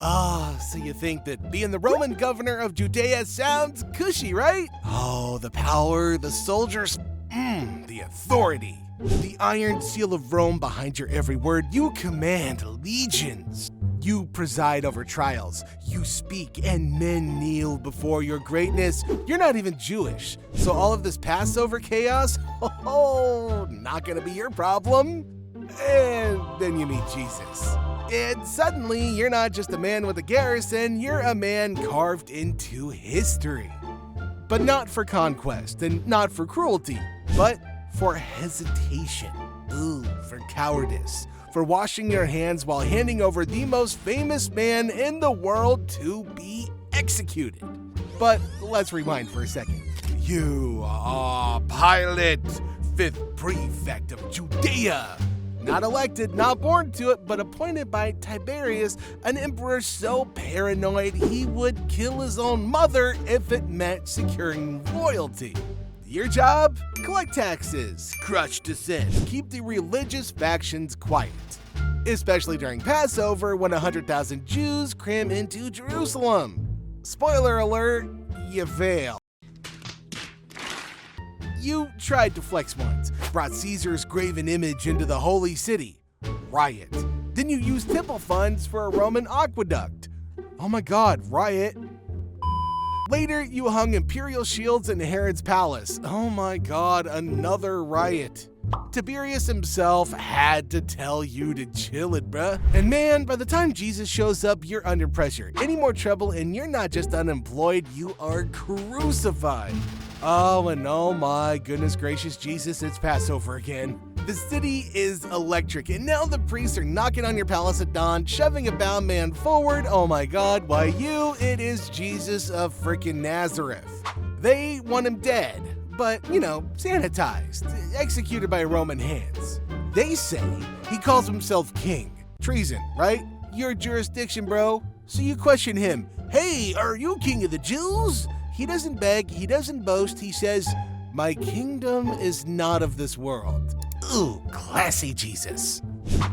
So you think that being the Roman governor of Judea sounds cushy, right? Oh, the power, the soldiers, the authority. The iron seal of Rome behind your every word. You command legions. You preside over trials. You speak and men kneel before your greatness. You're not even Jewish. So all of this Passover chaos, not gonna be your problem. And then you meet Jesus. And suddenly, you're not just a man with a garrison, you're a man carved into history. But not for conquest, and not for cruelty, but for hesitation. For cowardice. For washing your hands while handing over the most famous man in the world to be executed. But let's rewind for a second. You are Pilate, 5th prefect of Judea. Not elected, not born to it, but appointed by Tiberius, an emperor so paranoid he would kill his own mother if it meant securing royalty. Your job? Collect taxes, crush dissent, keep the religious factions quiet. Especially during Passover when 100,000 Jews cram into Jerusalem. Spoiler alert, you fail. You tried to flex once, brought Caesar's graven image into the holy city. Riot. Then you used temple funds for a Roman aqueduct. Oh my god, riot. Later, you hung imperial shields in Herod's palace. Oh my god, another riot. Tiberius himself had to tell you to chill it, bruh. And man, by the time Jesus shows up, you're under pressure. Any more trouble and you're not just unemployed, you are crucified. Oh, and oh my goodness gracious Jesus, it's Passover again. The city is electric, and now the priests are knocking on your palace at dawn, shoving a bound man forward. Oh my god, why you? It is Jesus of frickin' Nazareth. They want him dead, but, sanitized, executed by Roman hands. They say he calls himself king. Treason, right? Your jurisdiction, bro. So you question him, hey, are you king of the Jews? He doesn't beg, he doesn't boast, he says, my kingdom is not of this world. Ooh, classy Jesus.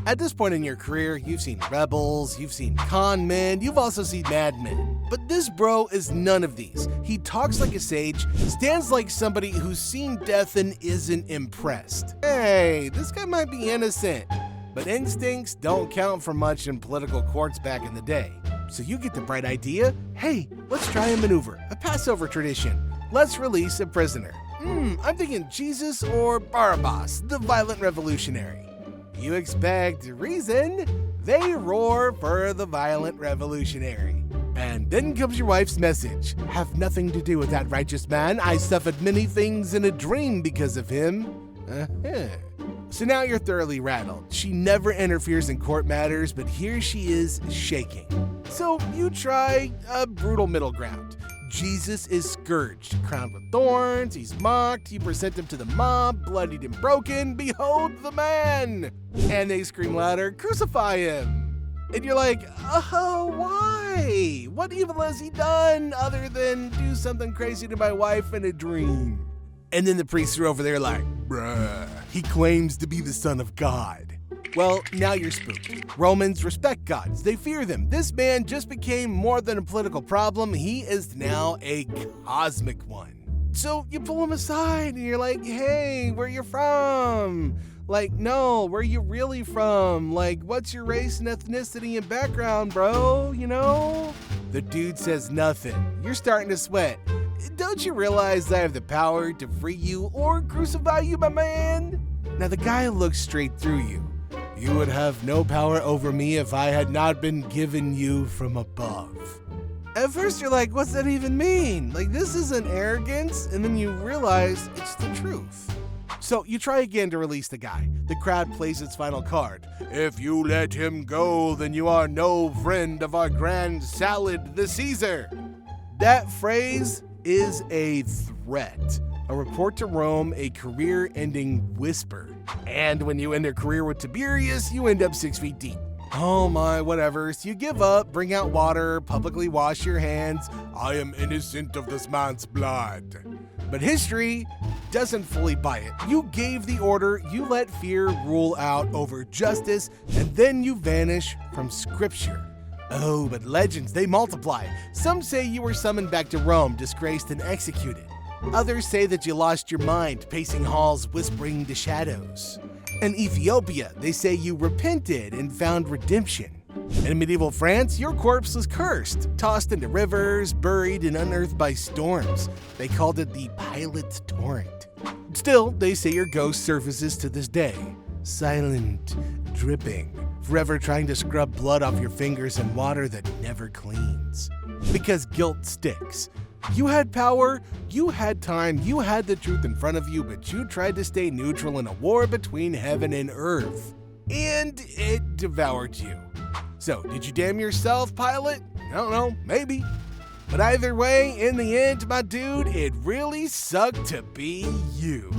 At this point in your career, you've seen rebels, you've seen con men, you've also seen madmen. But this bro is none of these. He talks like a sage, stands like somebody who's seen death and isn't impressed. Hey, this guy might be innocent, but instincts don't count for much in political courts back in the day. So you get the bright idea, hey, let's try a maneuver, a Passover tradition. Let's release a prisoner. I'm thinking Jesus or Barabbas, the violent revolutionary. You expect reason, they roar for the violent revolutionary. And then comes your wife's message. Have nothing to do with that righteous man. I suffered many things in a dream because of him. So now you're thoroughly rattled. She never interferes in court matters, but here she is shaking. So you try a brutal middle ground. Jesus is scourged, crowned with thorns, he's mocked, you present him to the mob, bloodied and broken, behold the man! And they scream louder, crucify him! And you're like, oh, why? What evil has he done other than do something crazy to my wife in a dream? And then the priests are over there like, bruh, he claims to be the son of God. Well, now you're spooked. Romans respect gods. They fear them. This man just became more than a political problem. He is now a cosmic one. So you pull him aside and you're like, hey, where you from? Like, no, where you really from? Like, what's your race and ethnicity and background, bro? The dude says nothing. You're starting to sweat. Don't you realize I have the power to free you or crucify you, my man? Now the guy looks straight through you. You would have no power over me if I had not been given you from above. At first you're like, what's that even mean? Like, this isn't arrogance, and then you realize it's the truth. So you try again to release the guy. The crowd plays its final card. If you let him go, then you are no friend of our grand salad, the Caesar. That phrase is a threat. A report to Rome, a career-ending whisper. And when you end a career with Tiberius, you end up 6 feet deep. Oh my, whatever. So you give up, bring out water, publicly wash your hands. I am innocent of this man's blood. But history doesn't fully buy it. You gave the order, you let fear rule out over justice, and then you vanish from scripture. Oh, but legends, they multiply. Some say you were summoned back to Rome, disgraced and executed. Others say that you lost your mind, pacing halls, whispering to shadows. In Ethiopia, they say you repented and found redemption. In medieval France, your corpse was cursed, tossed into rivers, buried and unearthed by storms. They called it the Pilot's Torrent. Still, they say your ghost surfaces to this day, silent, dripping, forever trying to scrub blood off your fingers in water that never cleans. Because guilt sticks. You had power, you had time, you had the truth in front of you, but you tried to stay neutral in a war between heaven and earth. And it devoured you. So, did you damn yourself, Pilot? I don't know, maybe. But either way, in the end, my dude, it really sucked to be you.